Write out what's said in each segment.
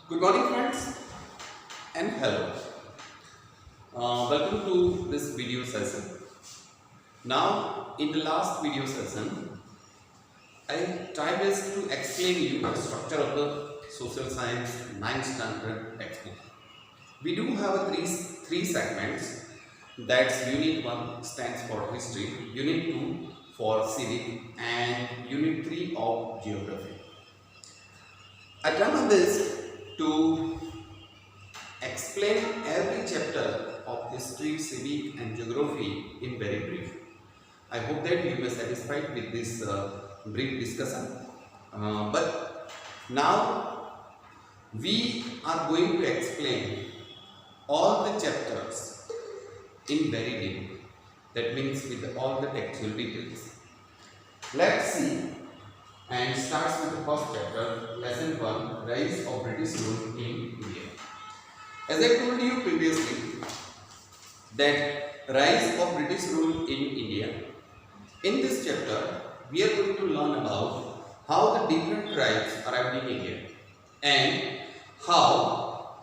Good morning, friends, and hello. Welcome to this video session. Now, in the last video session, I tried best to explain you the structure of the social science 9th standard textbook. We do have three segments. That's Unit 1 stands for History, Unit 2 for Civic, and Unit 3 of Geography. I try my best to explain every chapter of history, civic and geography in very brief. I hope that you were satisfied with this brief discussion. But now we are going to explain all the chapters in very deep. That means with all the textual details. Let's see and starts with the first chapter, lesson 1, Rise of British Rule in India. As I told you previously that rise of British rule in India, in this chapter we are going to learn about how the different tribes arrived in India and how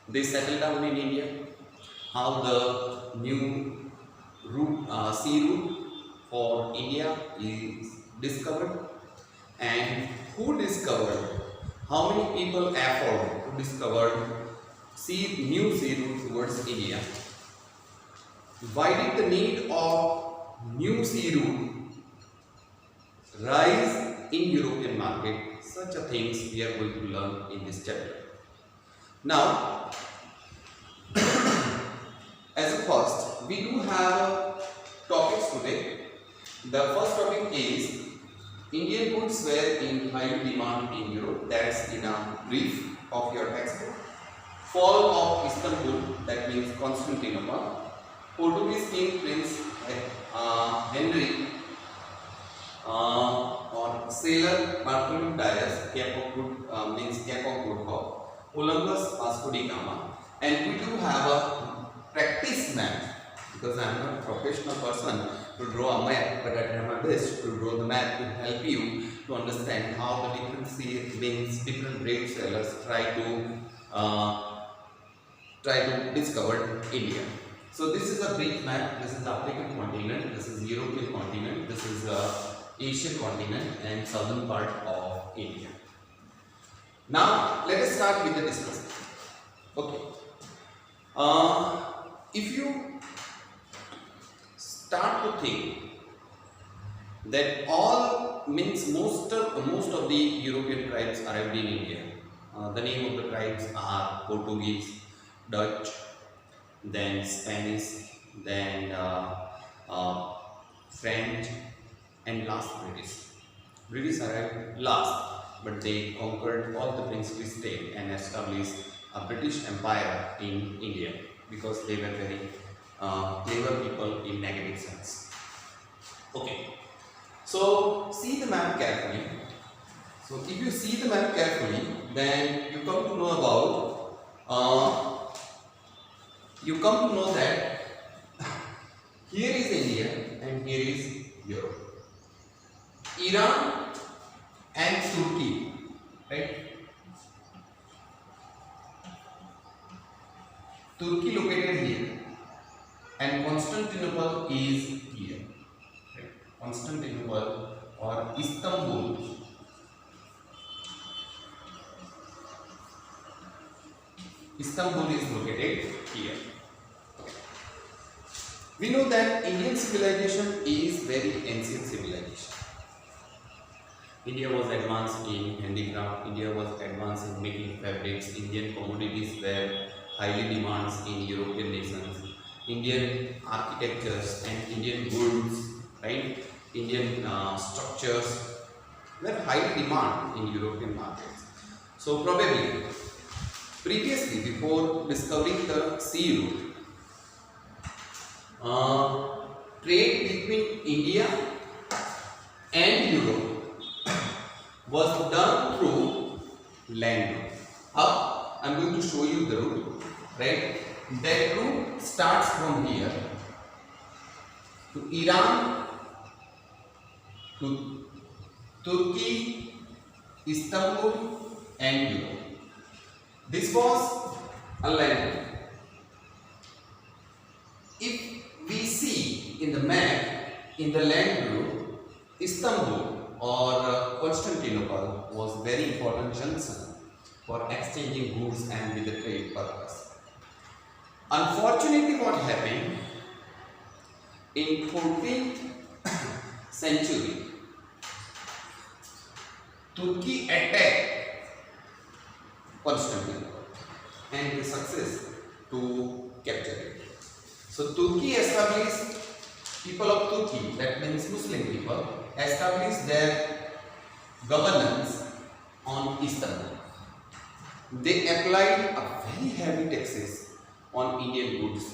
they settled down in India, how the new sea route for India is discovered, and who discovered, how many people effort to discover new sea route towards India. Why did the need of new sea route rise in European market? Such a things we are going to learn in this chapter. Now, as a first, we do have topics today. The first topic is Indian goods were in high demand in Europe. That's in a brief of your textbook. Fall of Istanbul, that means Constantinople. Portuguese King Prince Henry or sailor Bartholomew Dias, Cape of Good means Cape of Good Hope. Columbus, Vasco da Gama, and we do have a practice map because I am not a professional person to draw a map, but I try my best to draw the map to help you to understand how the different sea means different great sailors try to discover India. So this is a brief map. This is the African continent, this is European continent, this is Asian continent and southern part of India. Now let us start with the discussion. Okay. If you start to think that all means most of the European tribes arrived in India. The name of the tribes are Portuguese, Dutch, then Spanish, then French, and last British. British arrived last, but they conquered all the princely states and established a British Empire in India because they were very clever people in negative sense. Okay, so see the map carefully. So if you see the map carefully, then you come to know that here is India and here is Europe. Iran and Turkey, right? Turkey located here and Constantinople is here. Right? Constantinople or Istanbul. Istanbul is located here. We know that Indian civilization is very ancient civilization. India was advanced in handicraft, India was advanced in making fabrics, Indian commodities were highly demanded in European nations, Indian architectures and Indian goods, right? Indian structures were highly demanded in European markets. So probably previously, before discovering the sea route, trade between India and Europe was done through land route. How? I am going to show you the route, right? That route starts from here to Iran, to Turkey, Istanbul and Europe. This was a land. If we see in the map, in the land group, Istanbul or Constantinople was very important junction for exchanging goods and with the trade purpose. Unfortunately, what happened in 14th century, Turkey attacked Constantinople and the success to capture it. So Turkey established, people of Turkey, that means Muslim people, established their governance on Istanbul. They applied a very heavy taxes on Indian goods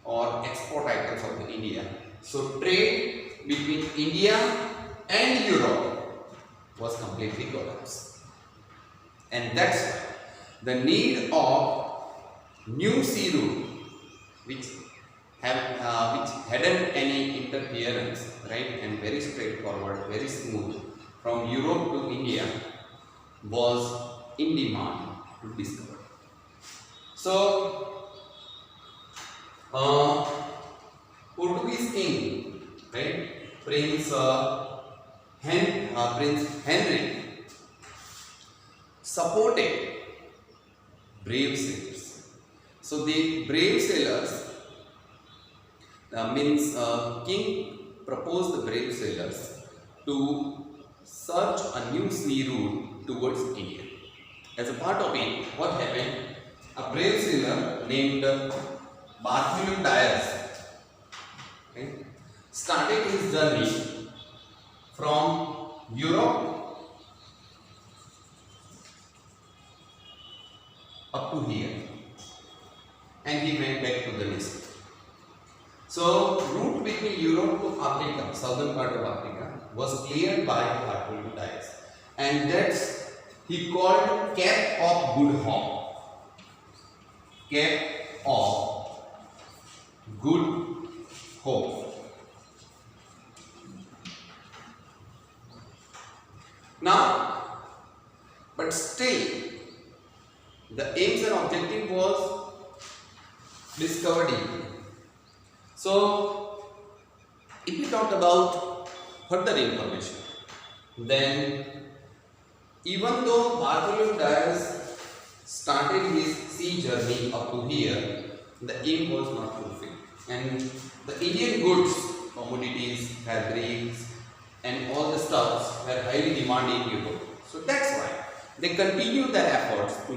or export items of India. So trade between India and Europe was completely collapsed. And that's why the need of new sea route which hadn't any interference, right, and very straightforward, very smooth from Europe to India was in demand to discover. So Portuguese king, right, Prince Henry supported brave sailors. So the brave sailors means king proposed the brave sailors to search a new sea route towards India. As a part of it, what happened? A brave sailor named Bartholomew Dias, okay, started his journey from Europe up to here, and he went back to the east. So, route between Europe to Africa, southern part of Africa, was cleared by Bartholomew Dias, and that's he called Cape of Good Hope. Cape of Good Hope. Now, but still, the aims and objective was discovered India. So, if we talk about further information, then even though Bartholomew Dias started his sea journey up to here, the aim was not fulfilled, and the Indian goods, commodities, fabrics, and all the stuffs were highly demanded in Europe. So that's why they continued their efforts for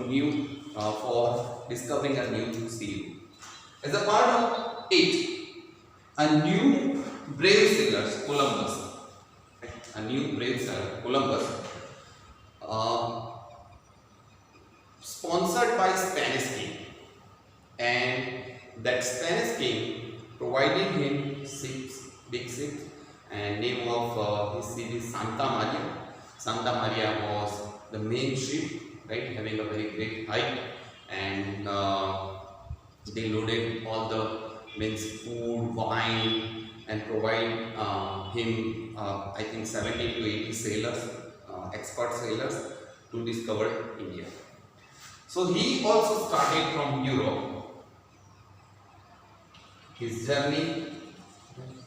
discovering a new sea route. As a part of it, a new brave sailor, Columbus, sponsored by Spanish king, and that Spanish king provided him ships, big ships, and name of his ship is Santa Maria. Santa Maria was the main ship, right, having a very great height, and they loaded all the food, wine, and provide him I think 70 to 80 sailors, expert sailors, to discover India. So he also started from Europe. His journey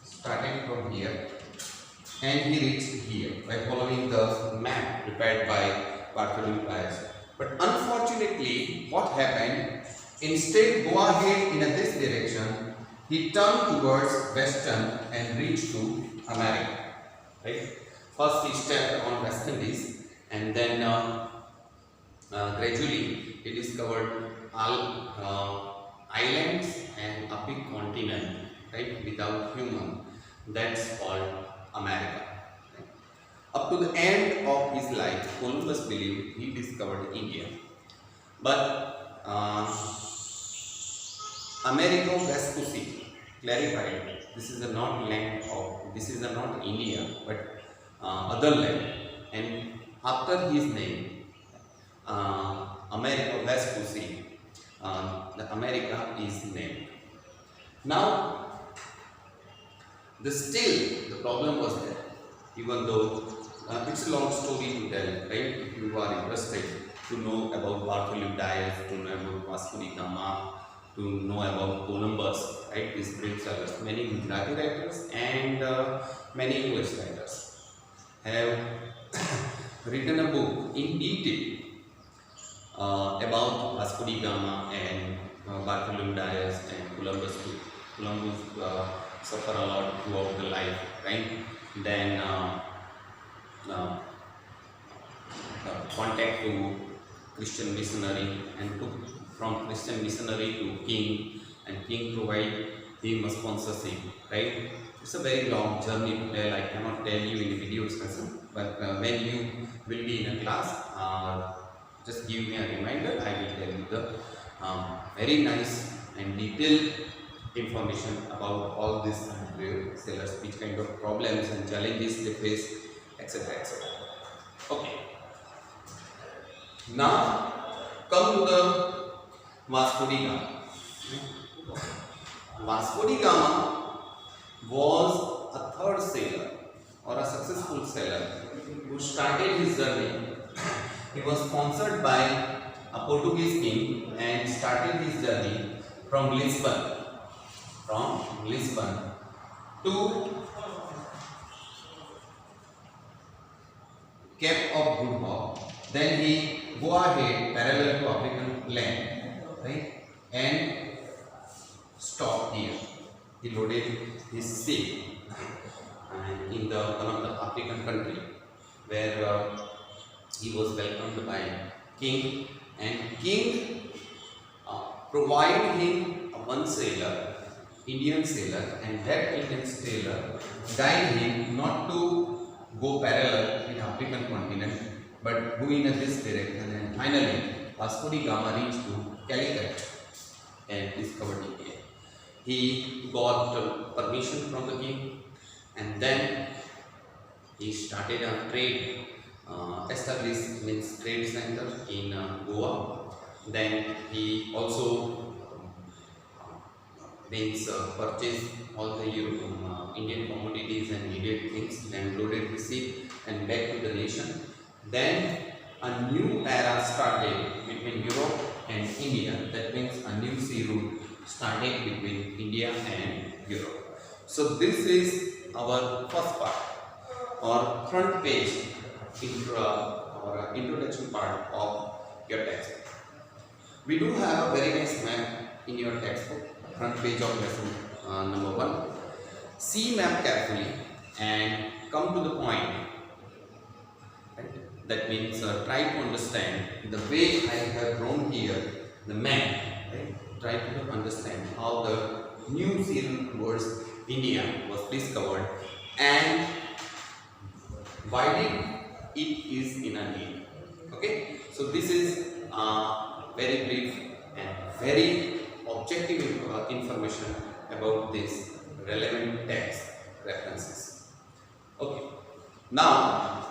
started from here and he reached here by following the map prepared by Bartholomew Dias. But unfortunately, what happened? Instead, go ahead in this direction, he turned towards western and reached to America. Right? First he stepped on West Indies, and then gradually he discovered islands and a big continent, right, without human. That's called America. Right? Up to the end of his life, Columbus believed he discovered India, but Amerigo Vespucci clarified this is not land of, this is not India, but other land, and after his name, Amerigo Vespucci, the America is named. Now, still the problem was there, even though it's a long story to tell, right? If you are interested to know about Bartholomew Dias, to know about Vasco da Gama, to know about Columbus, right? These great scholars, many Gujarati writers and many English writers have written a book in detail about Vasco da Gama and Bartholomew Dias and Columbus too. Columbus suffer a lot throughout the life, right? Then uh, contact to Christian missionary and to from Christian missionary to king, and king provide him a sponsorship, right? It's a very long journey to tell. I cannot tell you in a video discussion, but when you will be in a class, just give me a reminder. I will tell you the very nice and detailed information about all these sellers, which kind of problems and challenges they face, etc. etc. Okay. Now come to the Vasco da Gama. Vasco da Gama was a third sailor or a successful sailor who started his journey. He was sponsored by a Portuguese king and started his journey from Lisbon to Cape of Good Hope. Then he go ahead parallel to African land, right, and stop here. He loaded his ship in the one of the African country where he was welcomed by king, and king provided him one sailor, Indian sailor, and that Indian sailor guide him not to go parallel with African continent, but go in this direction. And finally, Vasco da Gama reached to Calicut and discovered India. He got permission from the king, and then he started a trade, established means trade center in Goa. Then he also purchased all the Indian commodities and needed things, and loaded the ship and back to the nation. Then a new era started between Europe and India. That means a new sea route started between India and Europe. So this is our first part or front page or introduction part of your textbook. We do have a very nice map in your textbook, front page of lesson number 1. See map carefully and come to the point. Right? That means try to understand the way I have drawn here the map. Right? Try to understand how the new sea route towards India was discovered and why did it is in a need. Okay, so this is very brief and very objective information about this relevant text references. Okay, now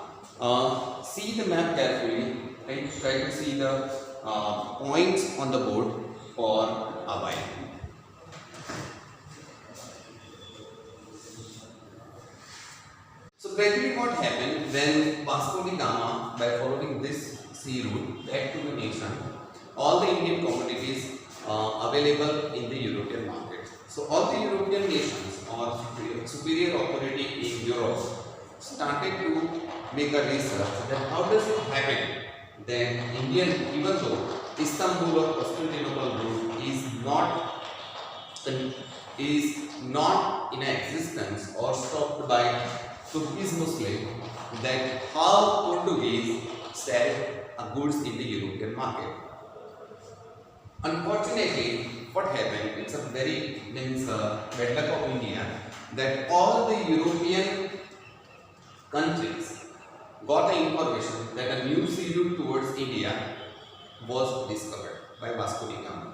see the map carefully. Right? Try to see the points on the board for a while. So gradually what happened when Vasco da Gama, by following this sea route back to the nation, all the Indian commodities available in the European market. So all the European nations or superior authority in Europe started to make a research that how does it happen that Indian, even though Istanbul or Constantinople route is not in existence or stopped by Turkish Muslim, that how Portuguese sell goods in the European market. Unfortunately, what happened, it's a very bad luck of India, that all the European countries got the information that a new sea route towards India was discovered by Vasco da Gama.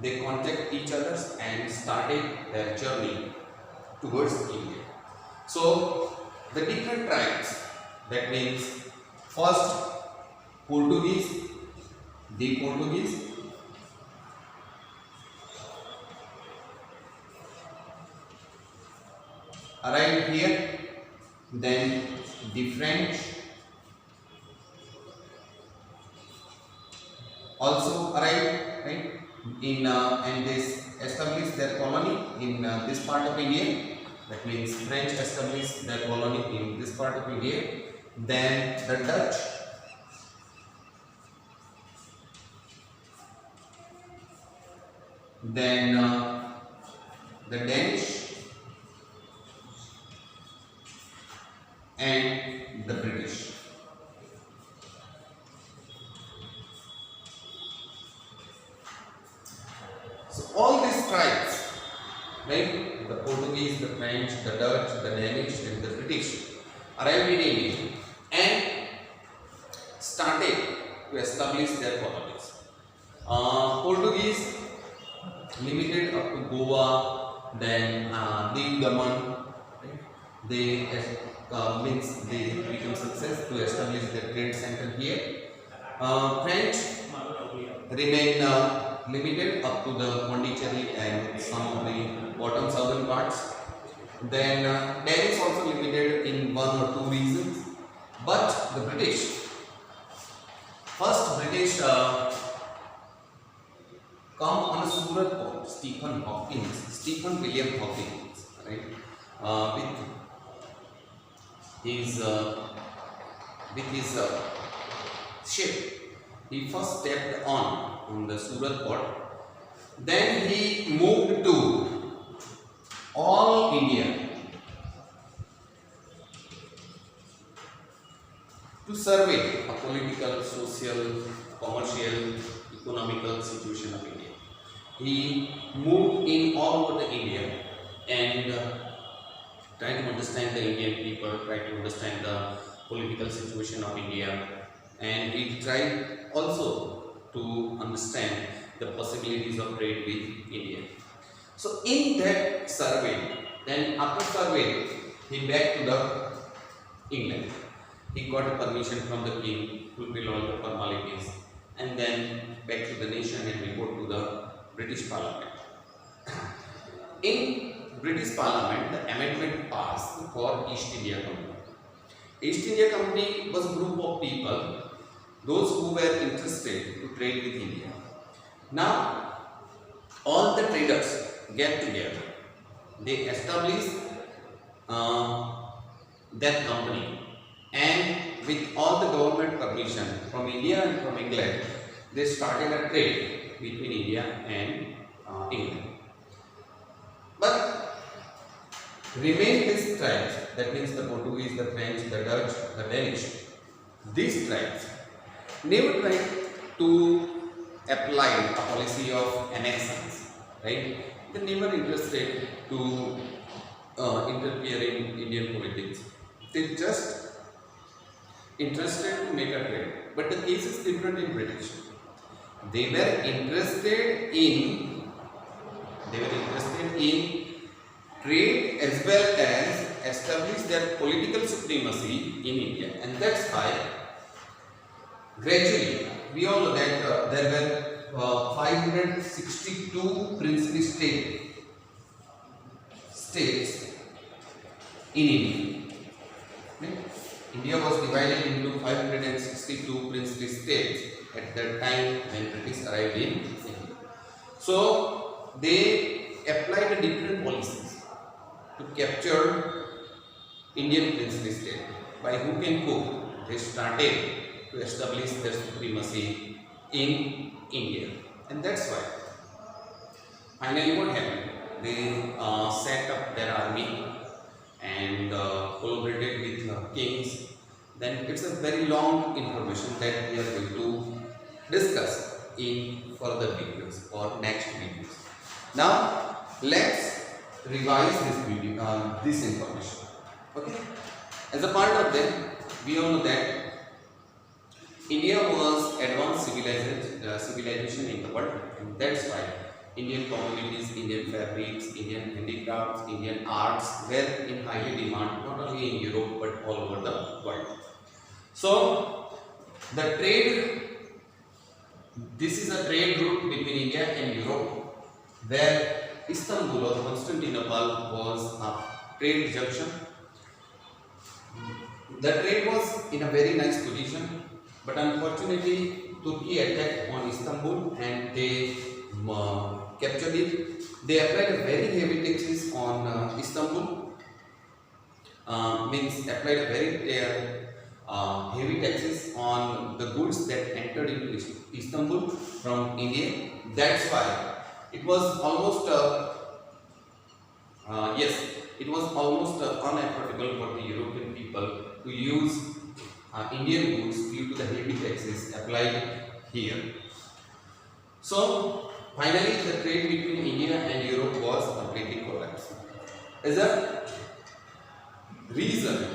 They contacted each other and started their journey towards India. So the different tribes, that means first Portuguese, the Portuguese, arrived here, then the French, also arrived, right, in and they established their colony in this part of India. That means French established their colony in this part of India. Then the Dutch, then the Danish, and the British. So all these tribes, right, the Portuguese, the French, the Dutch, the Danish, and the British arrived in India and started to establish their colonies. Portuguese limited up to Goa, then Diu Daman, right? They means they became success to establish their trade center here. French remain limited up to the Pondicherry and some of the bottom southern parts. Then Danish also limited in one or two regions. But the British, first British come on a Surat port, Stephen William Hawkins, right? With his ship, he first stepped on the Surat port. Then he moved to all India to survey a political, social, commercial, economical situation of India. He moved in all over the India and tried to understand the Indian people, tried to understand the political situation of India, and he tried also to understand the possibilities of trade with India. So in that survey, then after survey, he back to the England. He got a permission from the king, fulfill all the formalities, and then back to the nation and report to the British Parliament. In British Parliament, the amendment passed for East India Company. East India Company was a group of people, those who were interested to trade with India. Now, all the traders get together. They established that company, and with all the government permission from India and from England, they started a trade between India and England. But remain these tribes, that means the Portuguese, the French, the Dutch, the Danish, these tribes never tried to apply a policy of annexions, right? They never interested to interfere in Indian politics. They just interested to make a trade. But the case is different in British. They were interested in trade as well as establish their political supremacy in India, and that's why gradually we all know that there were 562 princely states in India. Okay? India was divided into 562 princely states at that time when British arrived in India. So they applied different policies to capture Indian princely state. By hook and crook, they started to establish their supremacy in India, and that's why finally what happened? They set up their army and collaborated with kings. Then it's a very long information that we are going to discuss in further videos or next videos. Now let's revise this video, this information. Okay. As a part of that, we all know that India was advanced civilization in the world, and that's why Indian commodities, Indian fabrics, Indian handicrafts, Indian arts were in high demand not only in Europe but all over the world. So the trade, this is a trade route between India and Europe, where Istanbul or Constantinople was a trade junction. The trade was in a very nice position, but unfortunately Turkey attacked on Istanbul and they captured it. They applied a very heavy taxes on Istanbul, means applied a very heavy taxes on the goods that entered into Istanbul from India. That's why it was almost it was almost unaffordable for the European people to use Indian goods due to the heavy taxes applied here. So finally, the trade between India and Europe was completely collapsed. As a reason,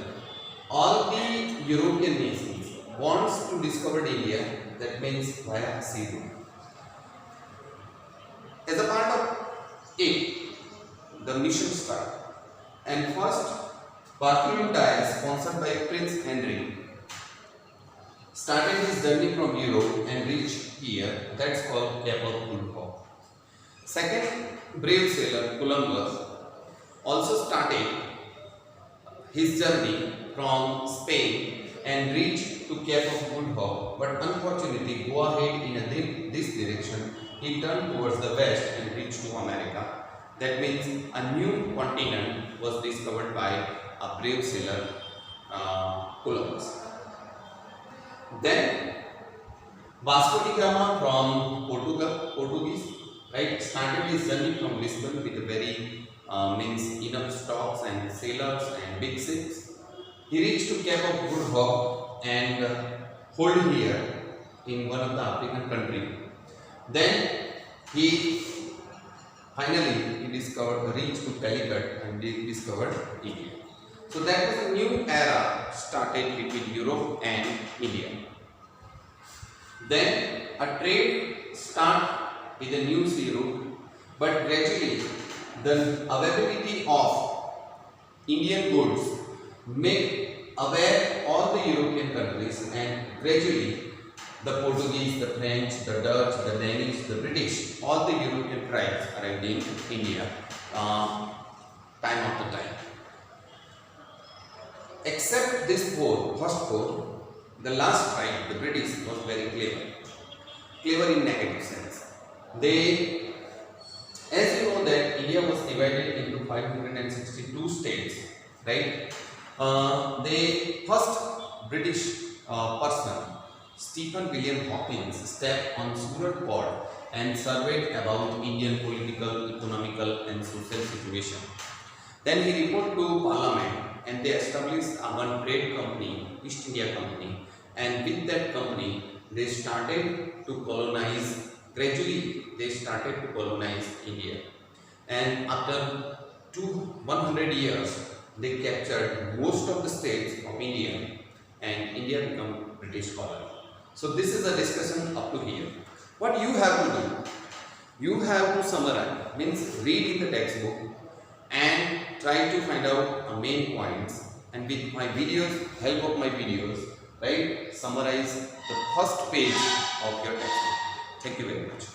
all the European nations wants to discover India, that means via sea route. As a part of it, the mission started, and first Bartholomew Dias, sponsored by Prince Henry, started his journey from Europe and reached here, that's called Cape of Good Hope. Second, brave sailor Columbus also started his journey from Spain and reached to Cape of Good Hope, but unfortunately go ahead in this direction, he turned towards the west and reached to America. That means a new continent was discovered by a brave sailor Columbus. Then Vasco da Gama from Portuguese, right, started his journey from Lisbon with a very means enough stocks and sailors and big ships. He reached to Cape of Good Hope and hold here in one of the African country. Then he finally reached to Calicut and discovered India. So that was a new era started between Europe and India. Then a trade started with a new sea route, but gradually the availability of Indian goods make aware all the European countries, and gradually the Portuguese, the French, the Dutch, the Danish, the British, all the European tribes arrived in India time after time. Except this first four, the last tribe, the British, was very clever in negative sense. They, as you know that India was divided into 562 states, right? The first British person, Stephen William Hawkins, stepped on Surat Fort and surveyed about Indian political, economical and social situation. Then he reported to Parliament and they established one trade company, East India Company, and with that company they started to colonize, gradually they started to colonize India, and after 100 years they captured most of the states of India and India became British colony. So this is a discussion up to here. What you have to do, you have to summarize, means read in the textbook and try to find out main points, and with my videos, help of my videos, right, summarize the first page of your textbook. Thank you very much.